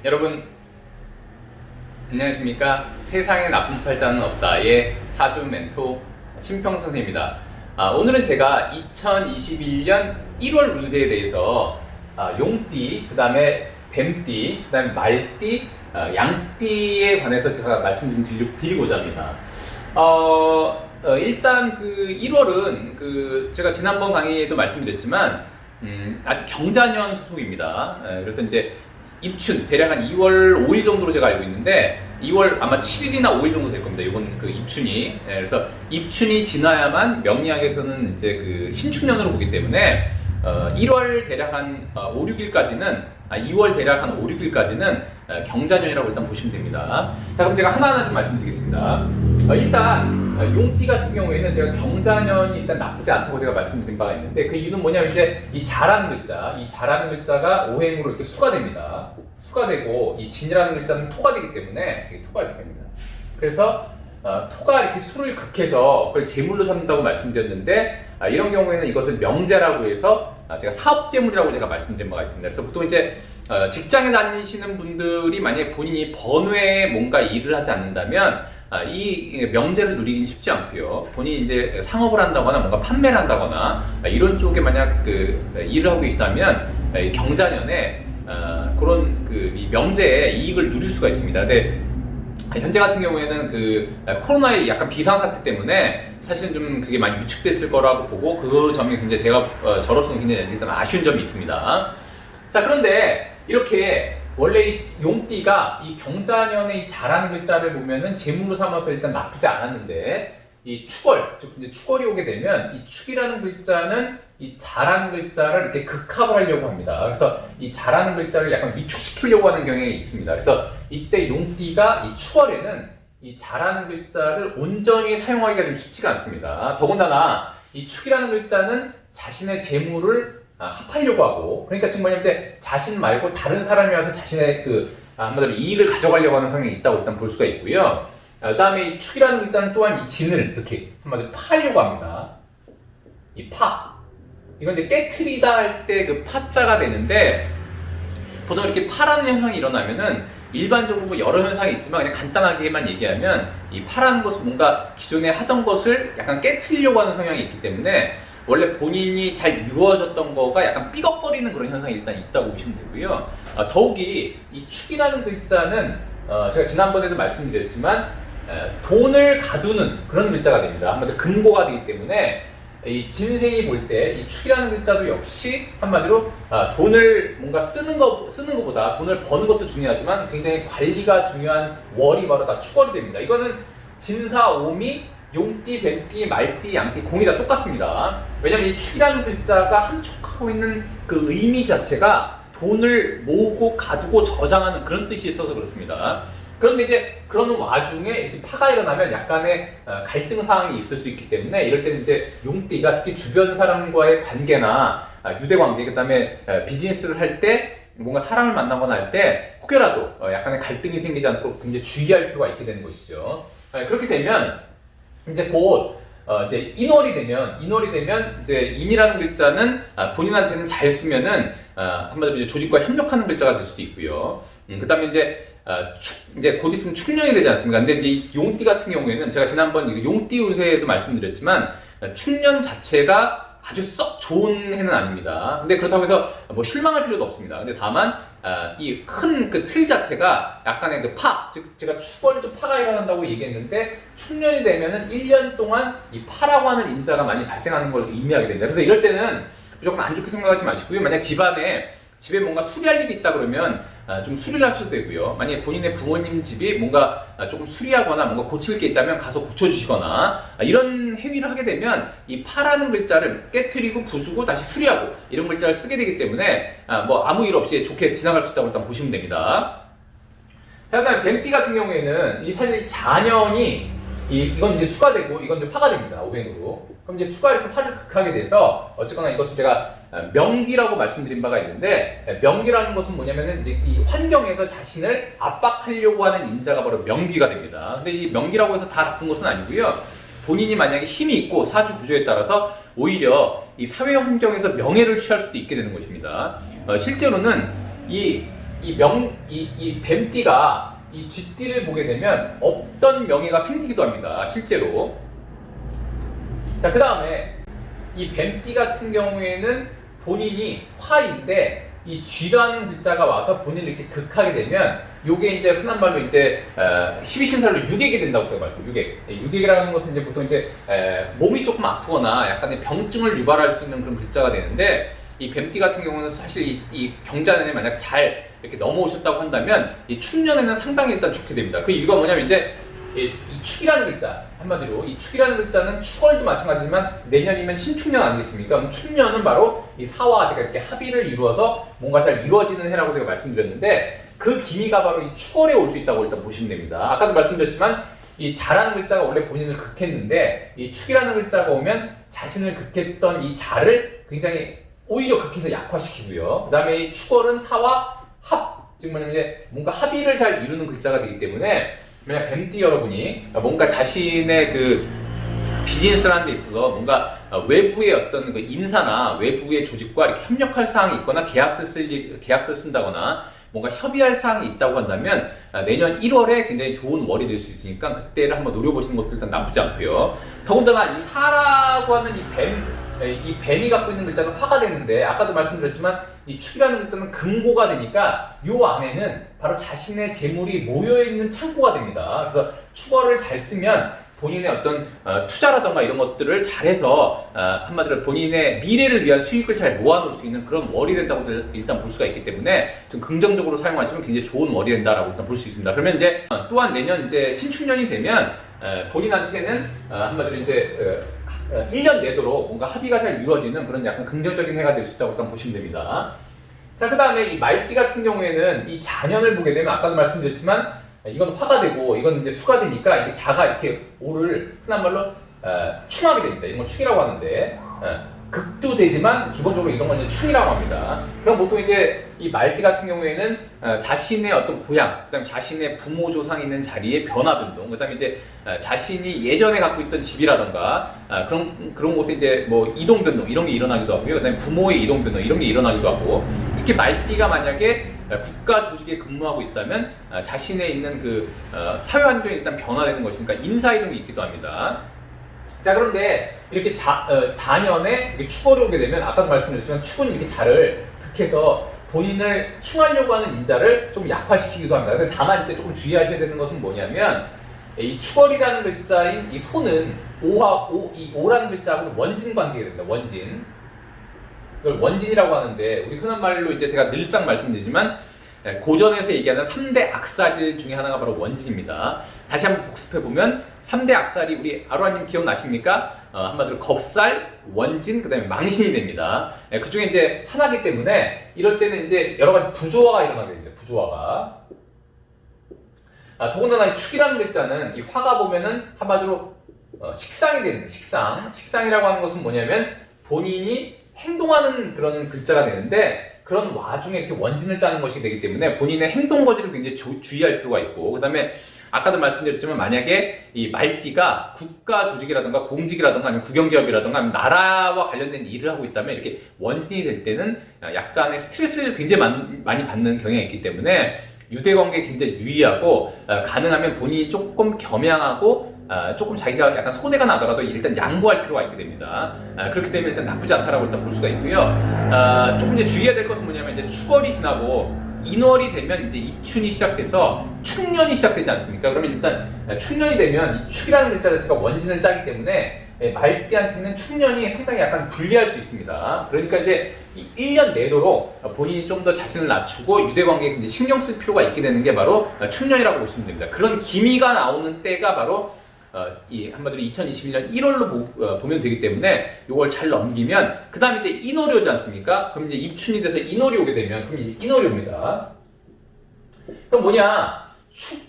여러분 안녕하십니까? 세상에 나쁜 팔자는 없다의 사주 멘토 신평 선생입니다. 오늘은 제가 2021년 1월 운세에 대해서 용띠, 그 다음에 뱀띠, 그 다음에 말띠, 양띠에 관해서 제가 말씀 좀 드리고자 합니다. 일단 그 1월은 제가 지난번 강의에도 말씀드렸지만 아직 경자년 소속입니다. 그래서 이제 입춘 대략 한 2월 5일 정도로 제가 알고 있는데 2월 아마 7일이나 5일 정도 될 겁니다. 이번 그 입춘이. 그래서 입춘이 지나야만 명리학에서는 이제 그 신축년으로 보기 때문에 1월 대략 한 5, 6일까지는 2월 대략 한 5, 6일까지는 경자년이라고 일단 보시면 됩니다. 자, 그럼 제가 하나하나 좀 말씀드리겠습니다. 일단 용띠 같은 경우에는 제가 경자년이 일단 나쁘지 않다고 제가 말씀드린 바가 있는데 그 이유는 뭐냐면 이제 이 자라는 글자, 이 자라는 글자가 오행으로 이렇게 수가 됩니다. 수가 되고 이 진이라는 글자는 토가 되기 때문에 이게 토가 이렇게 됩니다. 그래서 토가 이렇게 수를 극해서 그걸 재물로 삼는다고 말씀드렸는데 이런 경우에는 이것을 명재라고 해서 제가 사업재물이라고 제가 말씀드린 바가 있습니다. 그래서 보통 이제 직장에 다니시는 분들이 만약에 본인이 번외에 뭔가 일을 하지 않는다면 이 명제를 누리긴 쉽지 않고요. 본인이 이제 상업을 한다거나 뭔가 판매를 한다거나 이런 쪽에 만약 일을 하고 계시다면 경자년에 그런 이 명제의 이익을 누릴 수가 있습니다. 근데 현재 같은 경우에는 코로나의 약간 비상사태 때문에 사실은 좀 그게 많이 위축됐을 거라고 보고 그 점이 굉장히 제가 저로서는 굉장히 일단 아쉬운 점이 있습니다. 자, 그런데 이렇게 원래 이 용띠가 이 경자년의 이 자라는 글자를 보면은 재물로 삼아서 일단 나쁘지 않았는데 이 축월, 즉 이제 축월이 오게 되면 이 축이라는 글자는 이 자라는 글자를 이렇게 극합을 하려고 합니다. 그래서 이 자라는 글자를 약간 위축시키려고 하는 경향이 있습니다. 그래서 이때 용띠가 이 축월에는 이 자라는 글자를 온전히 사용하기가 좀 쉽지가 않습니다. 더군다나 이 축이라는 글자는 자신의 재물을 합하려고 하고, 그러니까 지금 뭐냐면 이제 자신 말고 다른 사람이 와서 자신의 한마디로 이익을 가져가려고 하는 성향이 있다고 일단 볼 수가 있고요. 그 다음에 이 축이라는 글자는 또한 이 진을 이렇게 한마디로 파하려고 합니다. 이 파. 이건 이제 깨트리다 할 때 그 파자가 되는데, 보통 이렇게 파라는 현상이 일어나면은 일반적으로 뭐 여러 현상이 있지만 그냥 간단하게만 얘기하면 이 파라는 것은 뭔가 기존에 하던 것을 약간 깨트리려고 하는 성향이 있기 때문에 원래 본인이 잘 이루어졌던 거가 약간 삐걱거리는 그런 현상이 일단 있다고 보시면 되고요. 더욱이 이 축이라는 글자는 제가 지난번에도 말씀드렸지만 돈을 가두는 그런 글자가 됩니다. 한마디로 금고가 되기 때문에 이 진생이 볼 때 이 축이라는 글자도 역시 한마디로 돈을 뭔가 쓰는 것보다 돈을 버는 것도 중요하지만 굉장히 관리가 중요한 월이 바로 다 축월이 됩니다. 이거는 진사, 오미, 용띠, 뱀띠, 말띠, 양띠 공이 다 똑같습니다. 왜냐면 이 축이라는 글자가 함축하고 있는 그 의미 자체가 돈을 모으고 가두고 저장하는 그런 뜻이 있어서 그렇습니다. 그런데 이제 그런 와중에 이렇게 파가 일어나면 약간의 갈등 상황이 있을 수 있기 때문에 이럴 때는 이제 용띠가 특히 주변 사람과의 관계나 유대 관계, 그 다음에 비즈니스를 할 때 뭔가 사람을 만나거나 할 때 혹여라도 약간의 갈등이 생기지 않도록 굉장히 주의할 필요가 있게 되는 것이죠. 그렇게 되면 이제 곧 이제 인월이 되면 이제 인이라는 글자는 본인한테는 잘 쓰면은 한마디로 이제 조직과 협력하는 글자가 될 수도 있고요. 그다음에 이제 곧 있으면 축년이 되지 않습니까? 근데 이제 이 용띠 같은 경우에는 제가 지난번 용띠 운세에도 말씀드렸지만 축년 자체가 아주 썩 좋은 해는 아닙니다. 근데 그렇다고 해서 뭐 실망할 필요도 없습니다. 근데 다만 이 큰 그 틀 자체가 약간의 즉 제가 축월도 파가 일어난다고 얘기했는데 축년이 되면은 1년 동안 이 파라고 하는 인자가 많이 발생하는 걸 의미하게 됩니다. 그래서 이럴 때는 무조건 안 좋게 생각하지 마시고요. 만약 집에 뭔가 수리할 일이 있다 그러면 좀 수리를 하셔도 되고요. 만약에 본인의 부모님 집이 뭔가 조금 수리하거나 뭔가 고칠 게 있다면 가서 고쳐주시거나 이런 행위를 하게 되면 이 파라는 글자를 깨트리고 부수고 다시 수리하고 이런 글자를 쓰게 되기 때문에 뭐 아무 일 없이 좋게 지나갈 수 있다고 일단 보시면 됩니다. 자, 그다음에 뱀띠 같은 경우에는 사실 자년이 이건 이제 수가 되고 이건 이제 화가 됩니다. 오행으로. 그럼 이제 수가 이렇게 화를 극하게 돼서 어쨌거나 이것을 제가 명기라고 말씀드린 바가 있는데 명기라는 것은 뭐냐면은 이제 이 환경에서 자신을 압박하려고 하는 인자가 바로 명기가 됩니다. 근데 이 명기라고 해서 다 나쁜 것은 아니고요. 본인이 만약에 힘이 있고 사주 구조에 따라서 오히려 이 사회 환경에서 명예를 취할 수도 있게 되는 것입니다. 실제로는 이 이 뱀띠가 이 쥐띠를 보게 되면 없던 명예가 생기기도 합니다. 실제로. 자, 그 다음에 이 뱀띠 같은 경우에는 본인이 화인데 이 쥐라는 글자가 와서 본인을 이렇게 극하게 되면 요게 이제 흔한 말로 이제 12신살로 유객이 된다고 제가 말씀드렸죠. 유객. 유객이라는 것은 이제 보통 이제 몸이 조금 아프거나 약간의 병증을 유발할 수 있는 그런 글자가 되는데 이 뱀띠 같은 경우는 사실 이 경자년에 만약 잘 이렇게 넘어오셨다고 한다면 이 축년에는 상당히 일단 좋게 됩니다. 그 이유가 뭐냐면 이제 이 축이라는 글자, 한마디로 이 축이라는 글자는 축월도 마찬가지지만 내년이면 신축년 아니겠습니까? 그럼 축년은 바로 이 사와 제가 이렇게 합의를 이루어서 뭔가 잘 이루어지는 해라고 제가 말씀드렸는데 그 기미가 바로 이 축월에 올 수 있다고 일단 보시면 됩니다. 아까도 말씀드렸지만 이 자라는 글자가 원래 본인을 극했는데 이 축이라는 글자가 오면 자신을 극했던 이 자를 굉장히 오히려 극해서 약화시키고요. 그 다음에 이 축월은 사와 합, 즉 뭐냐면 이제 뭔가 합의를 잘 이루는 글자가 되기 때문에 만약 뱀띠 여러분이 뭔가 자신의 그 비즈니스라는 데 있어서 뭔가 외부의 어떤 그 인사나 외부의 조직과 이렇게 협력할 사항이 있거나 계약서를 쓴다거나 뭔가 협의할 사항이 있다고 한다면 내년 1월에 굉장히 좋은 월이 될 수 있으니까 그때를 한번 노려보시는 것도 일단 나쁘지 않고요. 더군다나 이 사라고 하는 이 뱀이 갖고 있는 글자는 화가 되는데 아까도 말씀드렸지만 이 축이라는 글자는 금고가 되니까 요 안에는 바로 자신의 재물이 모여있는 창고가 됩니다. 그래서 축어를 잘 쓰면 본인의 어떤 투자라던가 이런 것들을 잘해서 한마디로 본인의 미래를 위한 수익을 잘 모아놓을 수 있는 그런 월이 된다고 일단 볼 수가 있기 때문에 좀 긍정적으로 사용하시면 굉장히 좋은 월이 된다라고 일단 볼 수 있습니다. 그러면 이제 또한 내년 이제 신축년이 되면 본인한테는 한마디로 이제 1년 내도록 뭔가 합의가 잘 이루어지는 그런 약간 긍정적인 해가 될 수 있다고 일단 보시면 됩니다. 자, 그 다음에 이 말띠 같은 경우에는 이 자년을 보게 되면 아까도 말씀드렸지만 이건 화가 되고 이건 이제 수가 되니까 이게 자가 이렇게 오를 흔한 말로 충하게 됩니다. 이런 걸 충이라고 하는데 극도 되지만 기본적으로 이런 건 이제 충이라고 합니다. 그럼 보통 이제 이 말띠 같은 경우에는 자신의 어떤 고향, 그다음에 자신의 부모 조상이 있는 자리의 변화 변동, 그다음에 이제 자신이 예전에 갖고 있던 집이라던가 그런 곳에 이제 뭐 이동 변동 이런 게 일어나기도 하고요. 그다음에 부모의 이동 변동 이런 게 일어나기도 하고 특히 말띠가 만약에 국가 조직에 근무하고 있다면 자신의 있는 그 사회 환경이 일단 변화되는 것이니까 인사 이동이 있기도 합니다. 자, 그런데 이렇게 자년에 축월이 오게 되면 아까도 말씀드렸지만 축은 이렇게 자를 극해서 본인을 충하려고 하는 인자를 좀 약화시키기도 합니다. 근데 다만 이제 조금 주의하셔야 되는 것은 뭐냐면 이 축월이라는 글자인 이 소는 이 오라는 글자하고는 원진 관계가 됩니다. 원진. 이걸 원진이라고 하는데 우리 흔한 말로 이제 제가 늘상 말씀드리지만 고전에서 얘기하는 3대 악살 중에 하나가 바로 원진입니다. 다시 한번 복습해보면 3대 악살이 우리 아로하님 기억나십니까? 한마디로 겁살, 원진, 그 다음에 망신이 됩니다. 그 중에 이제 하나이기 때문에 이럴 때는 이제 여러 가지 부조화가 일어나게 됩니다. 부조화가. 더군다나 이 축이라는 글자는 이 화가 보면은 한마디로 식상이 되는 식상. 식상이라고 하는 것은 뭐냐면 본인이 행동하는 그런 글자가 되는데 그런 와중에 이렇게 원진을 짜는 것이 되기 때문에 본인의 행동 거지를 굉장히 주의할 필요가 있고 그 다음에 아까도 말씀드렸지만 만약에 이 말띠가 국가 조직이라든가 공직이라든가 아니면 국영기업이라든가 아니면 나라와 관련된 일을 하고 있다면 이렇게 원진이 될 때는 약간의 스트레스를 굉장히 많이 받는 경향이 있기 때문에 유대관계에 굉장히 유의하고 가능하면 본인이 조금 겸양하고 조금 자기가 약간 손해가 나더라도 일단 양보할 필요가 있게 됩니다. 그렇기 때문에 일단 나쁘지 않다라고 일단 볼 수가 있고요. 조금 이제 주의해야 될 것은 뭐냐면 이제 축월이 지나고 인월이 되면 이제 입춘이 시작돼서 축년이 시작되지 않습니까? 그러면 일단 축년이 되면 이 축이라는 글자 자체가 원진을 짜기 때문에 말띠한테는 축년이 상당히 약간 불리할 수 있습니다. 그러니까 이제 1년 내도록 본인이 좀 더 자신을 낮추고 유대관계에 굉장히 신경 쓸 필요가 있게 되는 게 바로 축년이라고 보시면 됩니다. 그런 기미가 나오는 때가 바로 이 한마디로 2021년 1월로 보면 되기 때문에 이걸 잘 넘기면 그 다음에 이제 인월이 오지 않습니까? 그럼 이제 입춘이 돼서 인월이 오게 되면 그럼 이제 인월이 옵니다. 그럼 뭐냐?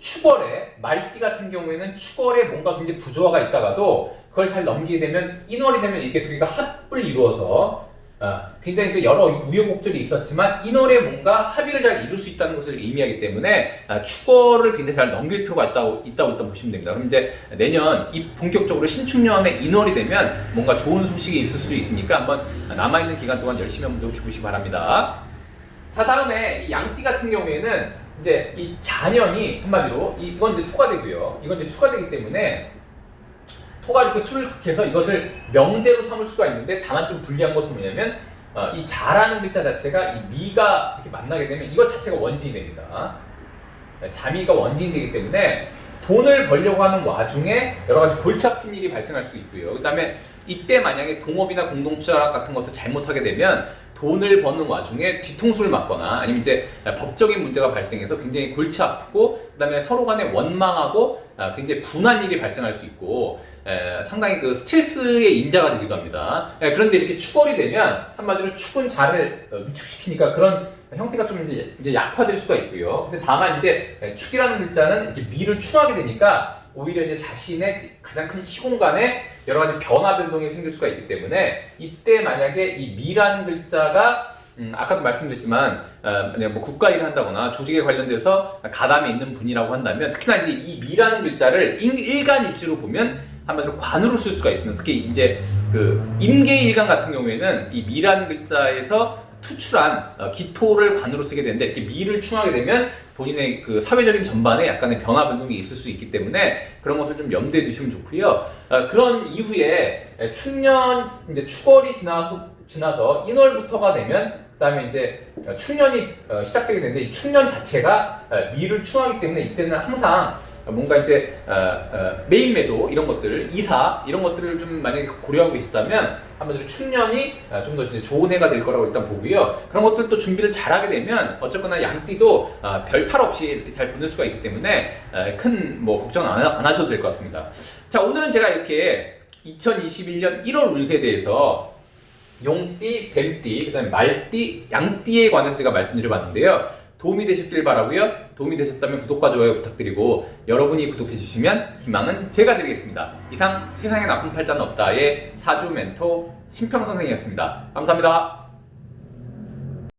축월에 말띠 같은 경우에는 축월에 뭔가 굉장히 부조화가 있다가도 그걸 잘 넘기게 되면 인월이 되면 이렇게 두 개가 합을 이루어서 굉장히 그 여러 우여곡절이 있었지만 인월에 뭔가 합의를 잘 이룰 수 있다는 것을 의미하기 때문에 축월을 굉장히 잘 넘길 필요가 있다고 일단 보시면 됩니다. 그럼 이제 내년 본격적으로 신축년에 인월이 되면 뭔가 좋은 소식이 있을 수 있으니까 한번 남아있는 기간 동안 열심히 한번 노력해 보시기 바랍니다. 자, 다음에 이 양띠 같은 경우에는 이제 이 잔연이 한마디로 이건 이제 토가 되고요. 이건 이제 수가 되기 때문에 토가 이렇게 수를 극해서 이것을 명제로 삼을 수가 있는데, 다만 좀 불리한 것은 뭐냐면 이 자라는 글자 자체가 이 미가 이렇게 만나게 되면 이것 자체가 원진이 됩니다. 자미가 원진이 되기 때문에 돈을 벌려고 하는 와중에 여러 가지 골치 아픈 일이 발생할 수 있고요. 그 다음에 이때 만약에 동업이나 공동투자 같은 것을 잘못하게 되면 돈을 버는 와중에 뒤통수를 맞거나 아니면 이제 법적인 문제가 발생해서 굉장히 골치 아프고, 그 다음에 서로 간에 원망하고 굉장히 분한 일이 발생할 수 있고, 상당히 그 스트레스의 인자가 되기도 합니다. 그런데 이렇게 축월이 되면 한마디로 축은 자를 위축시키니까 그런 형태가 좀 이제 약화될 수가 있고요. 근데 다만 이제 축이라는 글자는 이렇게 미를 축하게 되니까 오히려 이제 자신의 가장 큰 시공간에 여러 가지 변화 변동이 생길 수가 있기 때문에, 이때 만약에 이 미라는 글자가 아까도 말씀드렸지만 뭐 국가 일을 한다거나 조직에 관련돼서 가담이 있는 분이라고 한다면, 특히나 이제 이 미라는 글자를 일간 위주로 보면 한마디로 관으로 쓸 수가 있습니다. 특히 이제 그 임계일간 같은 경우에는 이 미라는 글자에서 투출한 기토를 관으로 쓰게 되는데, 이렇게 미를 충하게 되면 본인의 그 사회적인 전반에 약간의 변화 변동이 있을 수 있기 때문에 그런 것을 좀 염두에 두시면 좋고요. 그런 이후에 충년 이제 축월이 지나서 인월부터가 되면, 그다음에 이제 충년이 시작되게 되는데, 이 충년 자체가 미를 충하기 때문에 이때는 항상 뭔가 이제 메인 매도 이런 것들, 이사 이런 것들을 좀 만약에 고려하고 있다면 한마디로 충년이 좀 더 이제 좋은 해가 될 거라고 일단 보고요. 그런 것들도 준비를 잘하게 되면 어쨌거나 양띠도 별 탈 없이 이렇게 잘 보낼 수가 있기 때문에 큰 뭐 걱정 안 하셔도 될 것 같습니다. 자, 오늘은 제가 이렇게 2021년 1월 운세에 대해서 용띠, 뱀띠, 그다음에 말띠, 양띠에 관해서 제가 말씀드려봤는데요. 도움이 되셨길 바라고요. 도움이 되셨다면 구독과 좋아요 부탁드리고, 여러분이 구독해 주시면 희망은 제가 드리겠습니다. 이상 세상에 나쁜 팔자는 없다의 사주 멘토 신평 선생이었습니다. 감사합니다.